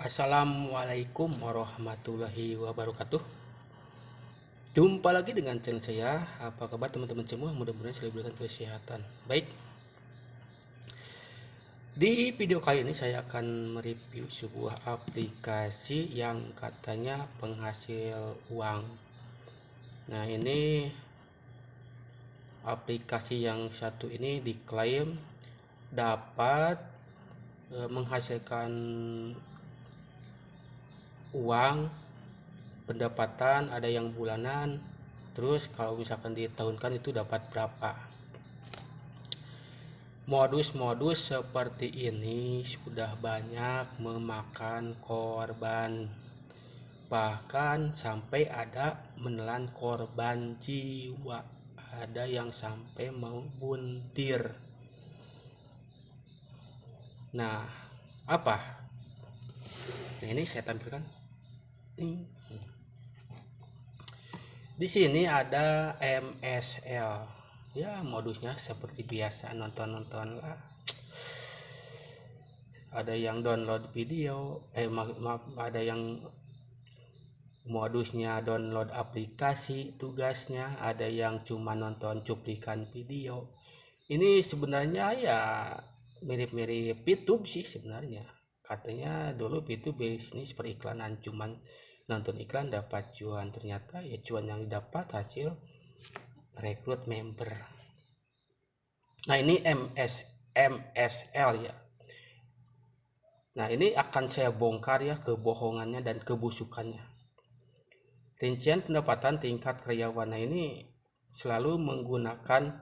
Assalamualaikum warahmatullahi wabarakatuh. Jumpa lagi dengan channel saya. Apa kabar teman-teman semua? Mudah-mudahan selalu diberikan kesehatan. Baik, di video kali ini saya akan mereview sebuah aplikasi yang katanya penghasil uang. Nah, ini aplikasi yang satu ini diklaim dapat menghasilkan uang pendapatan, ada yang bulanan, terus kalau misalkan ditahunkan itu dapat berapa. Modus-modus seperti ini sudah banyak memakan korban, bahkan sampai ada menelan korban jiwa, ada yang sampai mau buntir. Nah, apa? Nah, ini saya tampilkan. Di sini ada MSL. Ya, modusnya seperti biasa, nonton-nonton lah. Ada yang download video, maaf, ada yang modusnya download aplikasi tugasnya, ada yang cuma nonton cuplikan video. Ini sebenarnya ya mirip-mirip YouTube sih sebenarnya. Katanya dulu itu bisnis periklanan, cuman nonton iklan dapat cuan, ternyata ya cuan yang didapat hasil rekrut member. Nah, ini MSL ya. Nah, ini akan saya bongkar ya kebohongannya dan kebusukannya. Rincian pendapatan tingkat karyawan. Nah, ini selalu menggunakan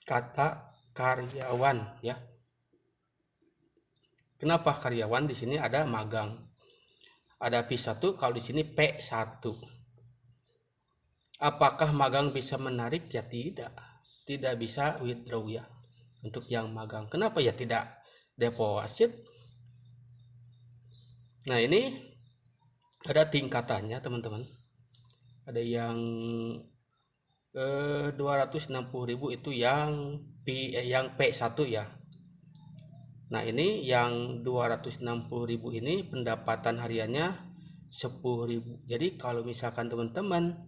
kata karyawan ya. Kenapa karyawan? Di sini ada magang. Ada P1, kalau di sini P1. Apakah magang bisa menarik? Ya tidak. Tidak bisa withdraw ya. Untuk yang magang. Kenapa ya tidak deposit? Nah, ini ada tingkatannya teman-teman. Ada yang 260.000 itu yang P1 ya. Nah, ini yang 260.000 ini pendapatan hariannya 10.000. Jadi kalau misalkan teman-teman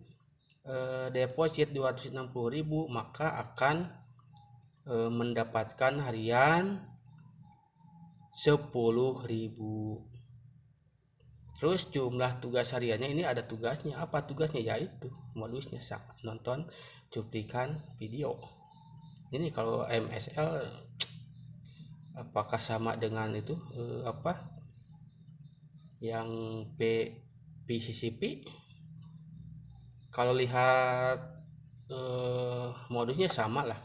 deposit 260.000, maka akan mendapatkan harian 10.000. Terus jumlah tugas hariannya ini ada tugasnya. Apa tugasnya? Yaitu modusnya nonton cuplikan video. Ini kalau MSL apakah sama dengan itu apa yang PCCP? Kalau lihat modusnya sama lah.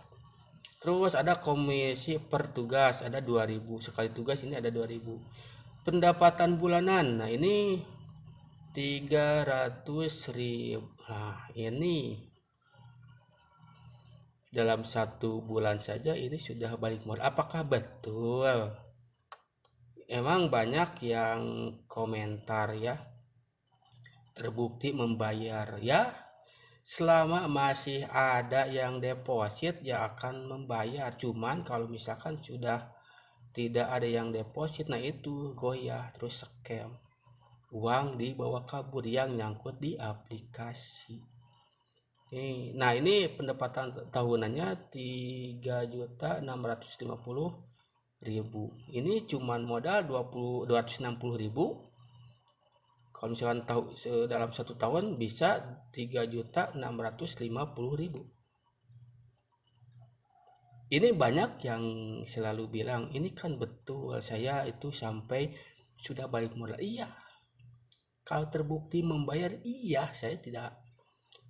Terus ada komisi per tugas, ada 2.000 sekali tugas, ini ada 2.000. Pendapatan bulanan, nah ini 300.000. Nah, ini dalam 1 bulan saja ini sudah balik modal. Apakah betul? Emang banyak yang komentar ya, terbukti membayar ya. Selama masih ada yang deposit ya akan membayar. Cuman kalau misalkan sudah tidak ada yang deposit, nah itu goyah terus scam, uang dibawa kabur yang nyangkut di aplikasi. Nah, ini pendapatan tahunannya 3.650.000. Ini cuman modal 260.000. Kalau misalkan dalam 1 tahun bisa 3.650.000. Ini banyak yang selalu bilang, ini kan betul, saya itu sampai sudah balik modal. Iya, kalau terbukti membayar, iya, saya tidak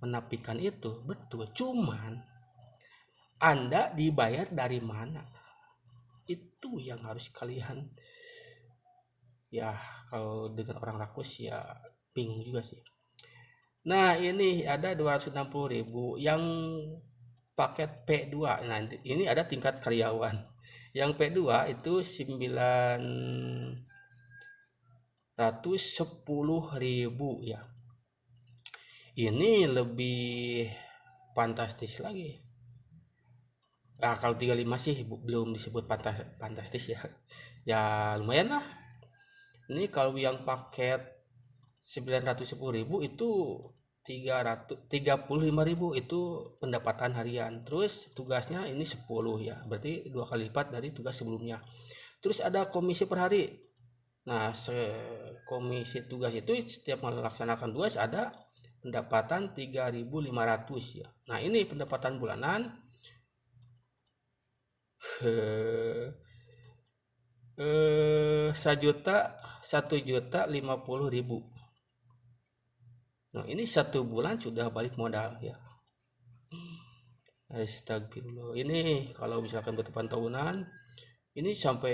menafikan itu, betul. Cuman Anda dibayar dari mana? Itu yang harus kalian, ya kalau dengan orang rakus ya bingung juga sih. Nah, ini ada 260.000 yang paket P2. Nah, ini ada tingkat karyawan. Yang P2 itu 910.000 ya. Ini lebih fantastis lagi. Nah, kalau 35 sih belum disebut fantastis ya. Ya lumayan lah. Ini kalau yang paket 910.000 itu 335.000 itu pendapatan harian. Terus tugasnya ini 10 ya, berarti 2 kali lipat dari tugas sebelumnya. Terus ada komisi per hari. Nah, komisi tugas itu setiap melaksanakan tugas ada pendapatan 3.500 ya. Nah, ini pendapatan bulanan 1.150.000. Nah, ini 1 bulan sudah balik modal ya. Astagfirullah. Ini kalau misalkan bertepan tahunan ini sampai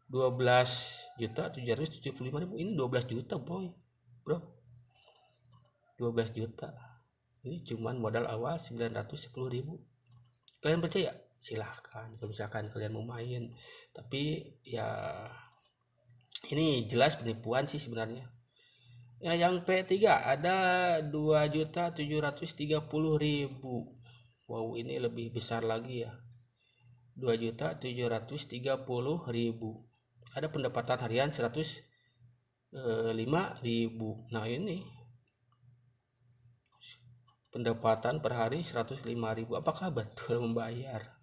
12.775.000. Ini 12 juta, boy. Bro. 12 juta. Ini cuman modal awal 910.000. Kalian percaya? Silahkan kalau misalkan kalian mau main. Tapi ya ini jelas penipuan sih sebenarnya. Ya, yang P3 ada 2.730.000. Wow, ini lebih besar lagi ya. 2.730.000. Ada pendapatan harian 105.000. Nah, ini pendapatan per hari 105.000. Apakah betul membayar?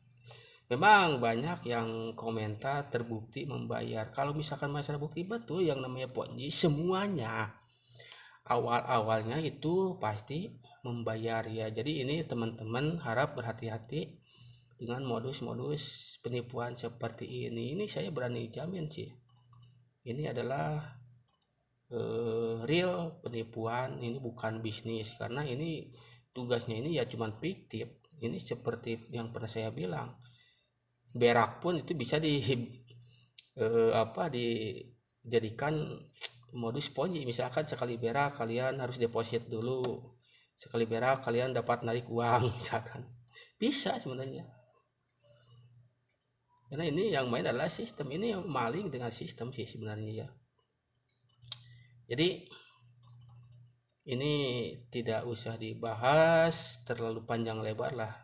Memang banyak yang komentar terbukti membayar. Kalau misalkan masalah bukti, betul yang namanya Ponzi semuanya awal-awalnya itu pasti membayar ya. Jadi ini teman-teman harap berhati-hati dengan modus-modus penipuan seperti ini. Ini saya berani jamin sih, ini adalah real penipuan. Ini bukan bisnis, karena ini tugasnya ini ya cuman fiktif. Ini seperti yang pernah saya bilang, berak pun itu bisa dijadikan modus Ponzi. Misalkan sekali berak kalian harus deposit dulu, sekali berak kalian dapat narik uang misalkan. Bisa sebenarnya, karena ini yang main adalah sistem. Ini yang maling dengan sistem sih sebenarnya ya. Jadi ini tidak usah dibahas terlalu panjang lebar lah.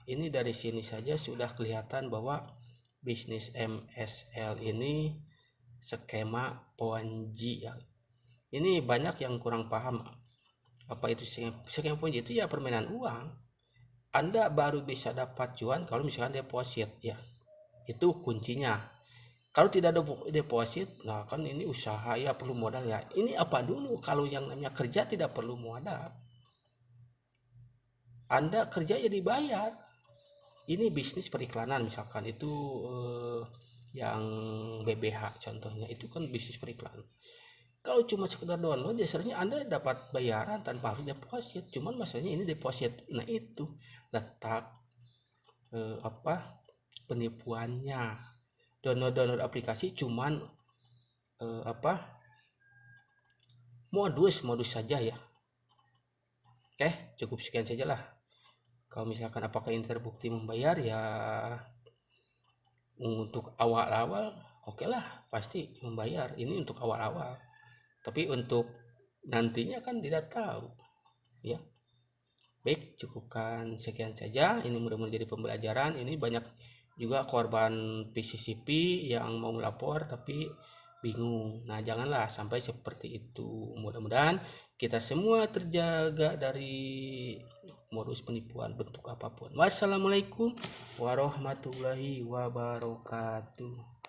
Ini dari sini saja sudah kelihatan bahwa bisnis MSL ini skema Ponzi ya. Ini banyak yang kurang paham apa itu skema Ponzi. Itu ya permainan uang. Anda baru bisa dapat cuan kalau misalkan deposit ya. Itu kuncinya. Kalau tidak ada deposit, nah kan ini usaha ya perlu modal ya. Ini apa dulu, kalau yang namanya kerja tidak perlu modal. Anda kerja ya dibayar. Ini bisnis periklanan misalkan itu yang BBH contohnya, itu kan bisnis periklanan. Kalau cuma sekedar download, biasanya Anda dapat bayaran tanpa harus deposit. Cuman masalahnya ini deposit. Nah itu letak penipuannya. Download aplikasi cuman modus saja ya. Oke, cukup sekian saja lah. Kalau misalkan apakah ini terbukti membayar ya, untuk awal-awal oke lah, pasti membayar. Ini untuk awal-awal, tapi untuk nantinya kan tidak tahu ya. Baik, cukupkan sekian saja. Ini mudah-mudahan jadi pembelajaran. Ini banyak juga korban PCCP yang mau melapor tapi bingung. Nah, janganlah sampai seperti itu. Mudah-mudahan kita semua terjaga dari modus penipuan bentuk apapun. Wassalamualaikum warahmatullahi wabarakatuh.